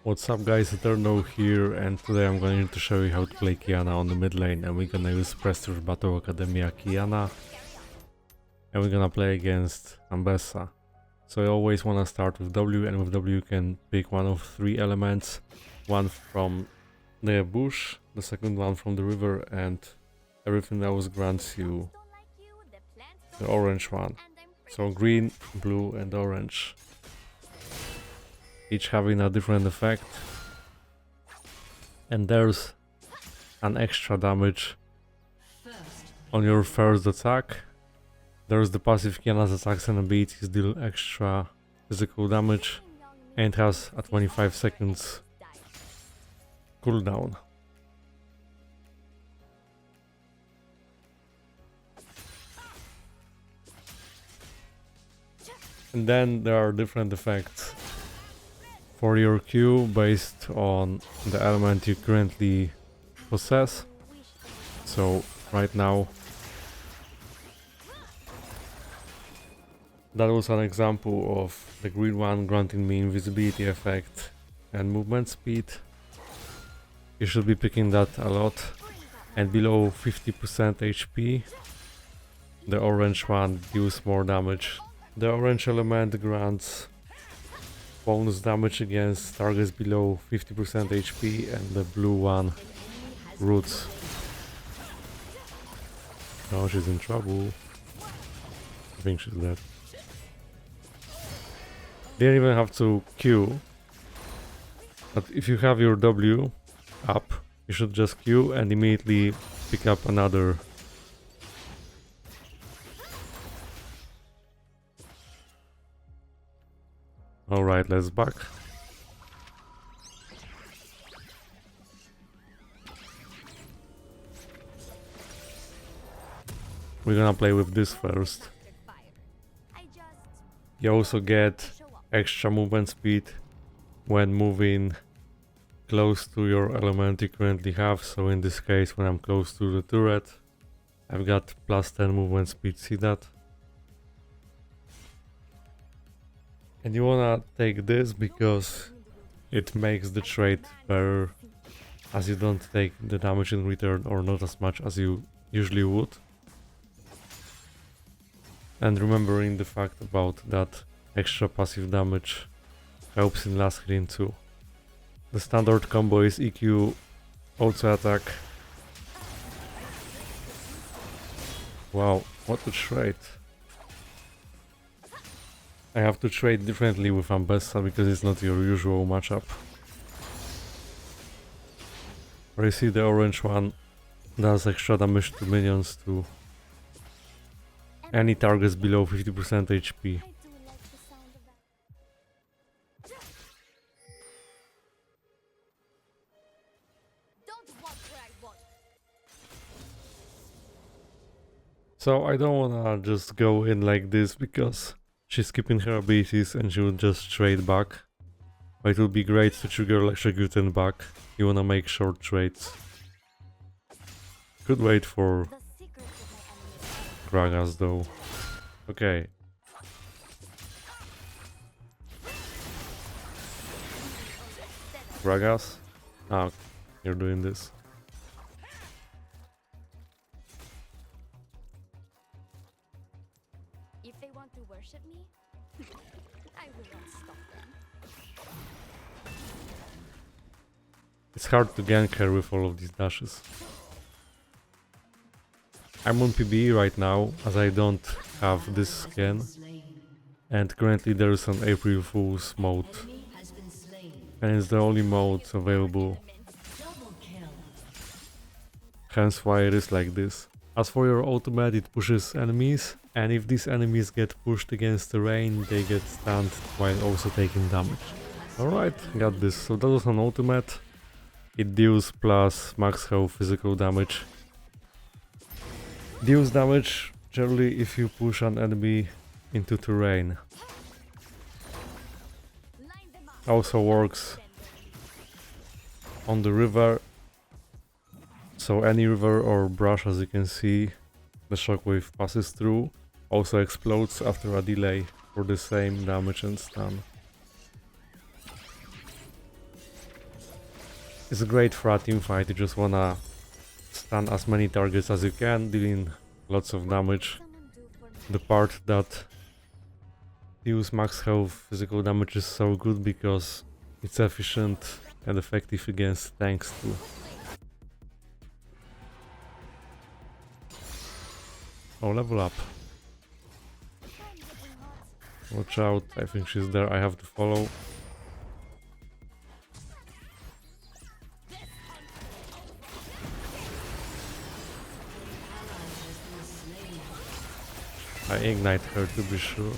What's up guys, Eterno here, and today I'm going to show you how to play Qiyana on the mid lane, and we're gonna use Prestige Battle Academia Qiyana, and we're gonna play against Ambessa. So I always wanna start with W, and with W you can pick one of three elements, one from the bush, the second one from the river, and everything else grants you the orange one. So green, blue and orange, each having a different effect, and there's an extra damage on your first attack. There's the passive Qiyana's attacks and abilities deal extra physical damage, and has a 25 seconds cooldown. And then there are different effects for your Q based on the element you currently possess. So right now that was an example of the green one granting me invisibility effect and movement speed. You should be picking that a lot, and below 50% HP the orange one deals more damage. The orange element grants bonus damage against targets below 50% HP, and the blue one roots. Oh, she's in trouble. I think she's dead. They don't even have to Q, but if you have your W up, you should just Q and immediately pick up another. Alright, let's back. We're gonna play with this first. You also get extra movement speed when moving close to your element you currently have. So in this case, when I'm close to the turret, I've got plus 10 movement speed, see that? And you wanna take this because it makes the trade better, as you don't take the damage in return, or not as much as you usually would. And remembering the fact about that extra passive damage helps in last hitting too. The standard combo is EQ, auto attack. Wow, what a trade. I have to trade differently with Ambessa because it's not your usual matchup. Where you see the orange one does extra damage to minions to any targets below 50% HP. So I don't wanna just go in like this because she's keeping her abilities and she will just trade back. But it would be great to trigger Electrocution back. You wanna make short trades. Could wait for Gragas though. Okay. Gragas? Ah, you're doing this. If they want to worship me, I will not stop them. It's hard to gank her with all of these dashes. I'm on PB right now, as I don't have this skin, and currently there is an April Fool's mode, and it's the only mode available, hence why it is like this. As for your ultimate, it pushes enemies, and if these enemies get pushed against the rain, they get stunned while also taking damage. Alright, got this. So that was an ultimate. It deals plus max health physical damage. Deals damage generally if you push an enemy into terrain. Also works on the river. So any river or brush, as you can see, the shockwave passes through. Also explodes after a delay for the same damage and stun. It's great for a team fight. You just wanna stun as many targets as you can, dealing lots of damage. Someone do for me. The part that deals max health physical damage is so good because it's efficient and effective against tanks too. Oh, level up. I'm getting hot. Watch out, I think she's there, I have to follow. I ignite her to be sure.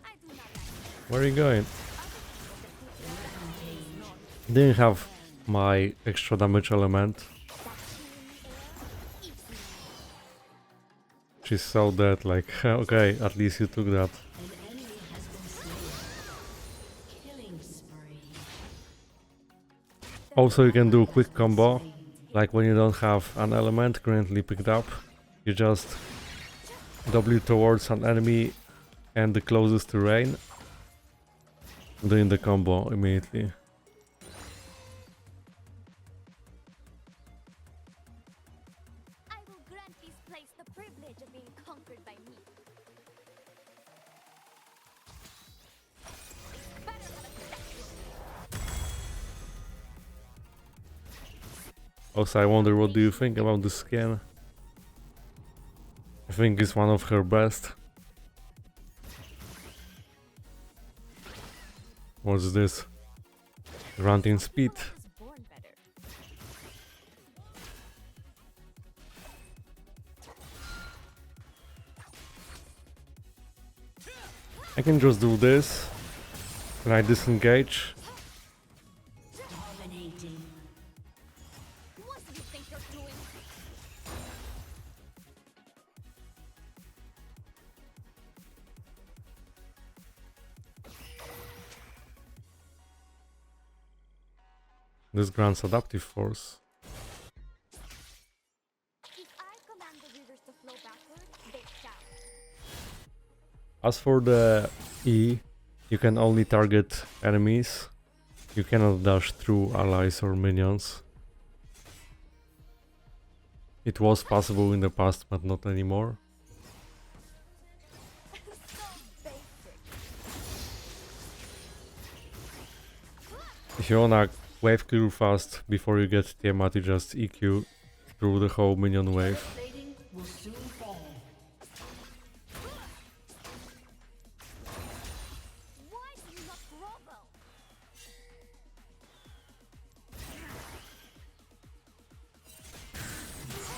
I do not like Where are you going? Didn't have my extra damage element. that chilling air. Eat me. She's so dead, like, okay, at least you took that. An enemy has been slain. Killing spree. Also, you can do a quick combo, like when you don't have an element currently picked up, you just W towards an enemy and the closest to rain, doing the combo immediately. I will grant this place the privilege of being conquered by me. Better have a step with me. Also, I wonder what do you think about the skin? I think it's one of her best. What's this? Granting speed. I was born better. I can just do this. When I disengage, Dominating. What do you think you're doing? this grants adaptive force. If I command the rivers to flow backward, they shall. As for the E, you can only target enemies. You cannot dash through allies or minions. It was possible in the past, but not anymore. So basic. If you wanna wave clear fast before you get Tiamat, you just EQ through the whole minion wave. Plating will soon fall. Why do you not grovel?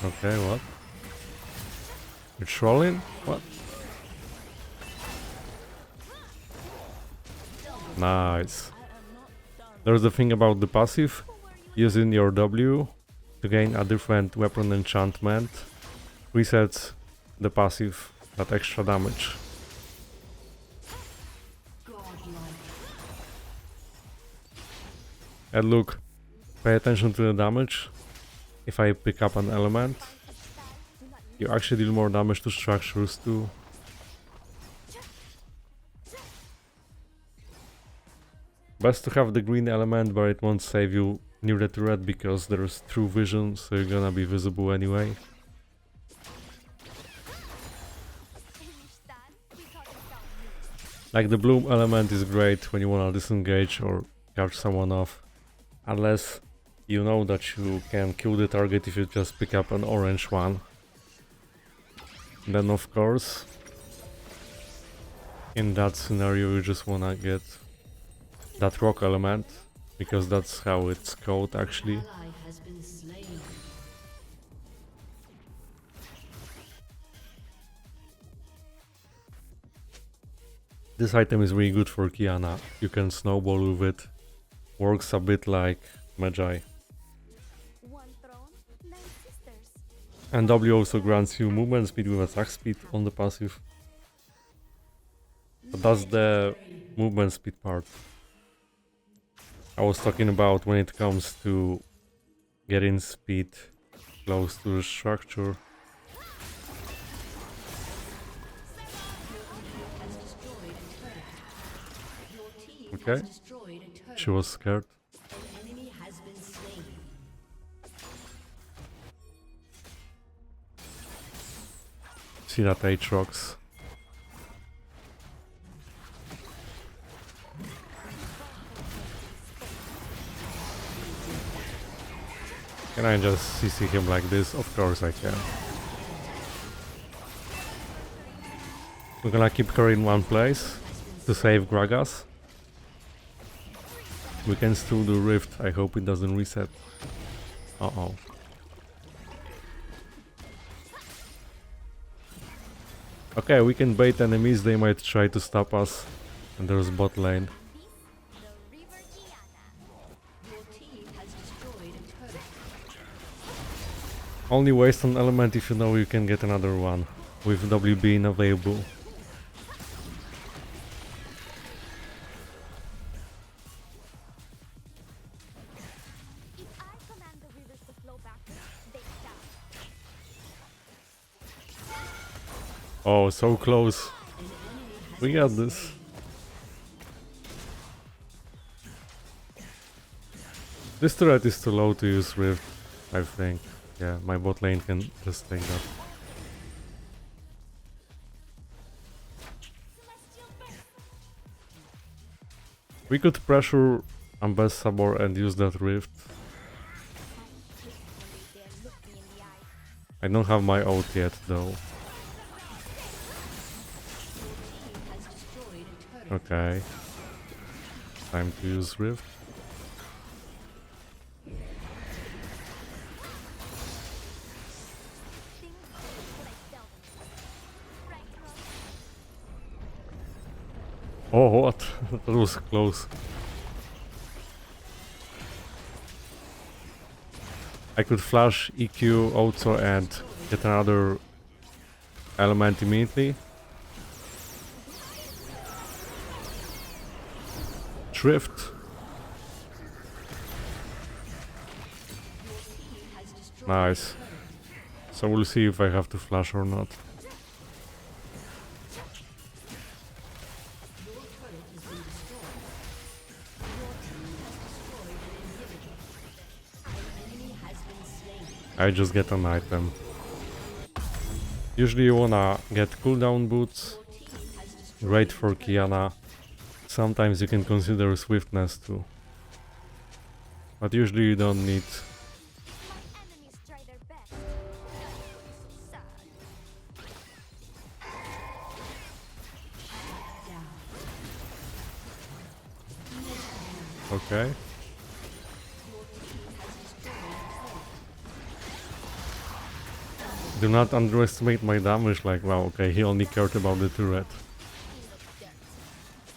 Okay, what? You're trolling? What? Nice. There's the thing about the passive. Using your W to gain a different weapon enchantment resets the passive, that extra damage. Godlike. And look, pay attention to the damage. If I pick up an element, Do not you actually deal more damage to structures too. Best to have the green element, but it won't save you near the turret because there's true vision, so you're gonna be visible anyway. understand? We thought it down. Like the bloom element is great when you wanna disengage or catch someone off, unless you know that you can kill the target if you just pick up an orange one. Then of course, in that scenario you just wanna get that rock element, because that's how it's called actually. Ally has been slain. This item is really good for Qiyana. You can snowball with it. Works a bit like Magi. One throne, 9 sisters. And W also grants you movement speed with attack speed on the passive. But that's the movement speed part. I was talking about when it comes to getting speed close to the structure. Has destroyed a turret. Your team Okay. has destroyed a turret. She was scared. An enemy has been slain. See that Aatrox. Can I just CC him like this? Of course I can. We're gonna keep her in one place to save Gragas. We can still do Rift. I hope it doesn't reset. Uh-oh. Okay, we can bait enemies. They might try to stop us. And there's bot lane. The river Qiyana. Your team has destroyed a turret. Only waste an element if you know you can get another one. With W being available. If I command the rivers to flow backwards, they stop. Oh, so close. We got this. This turret is too low to use Rift, I think. Yeah, my bot lane can just take that. We could pressure Ambessa more and use that Rift. Dare look me in the eye. I don't have my ult yet though. Has destroyed a turret. Okay. Time to use Rift. Things what I tell them. Right, Rose? Oh, what? That was close. I could flash EQ also and get another element immediately. Drift. Nice. So we'll see if I have to flash or not. I just get an item. Usually you wanna get cooldown boots. Great for Qiyana. Sometimes you can consider swiftness too. But usually you don't need. My enemies try their best. Sad. Okay. Do not underestimate my damage, like wow, okay, he only cared about the turret.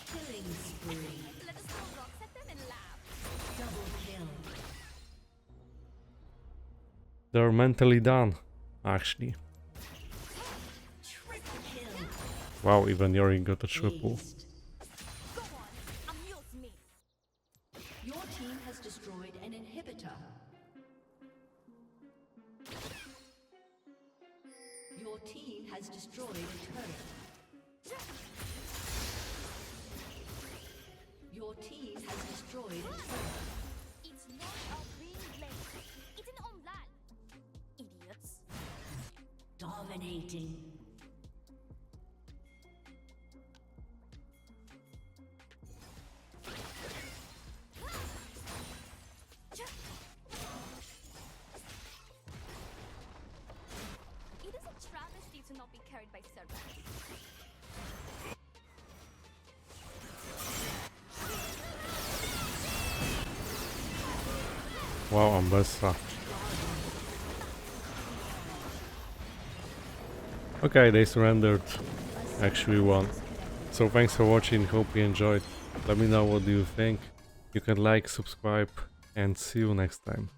Killing spree. Let us throw rocks at them and laugh. Double kill. They're mentally done, actually. Triple kill. Wow, even Yori got a triple. Aced. Go on, amuse me. Your team has destroyed an inhibitor. Your team has destroyed a turret. Your team has destroyed a turret. It's not a green blade. It's an omlan. Idiots. Dominating. It is a travesty to not be carried by servants. Wow, Ambessa. Okay, they surrendered. Actually won. So thanks for watching, hope you enjoyed. Let me know what do you think. You can like, subscribe, and see you next time.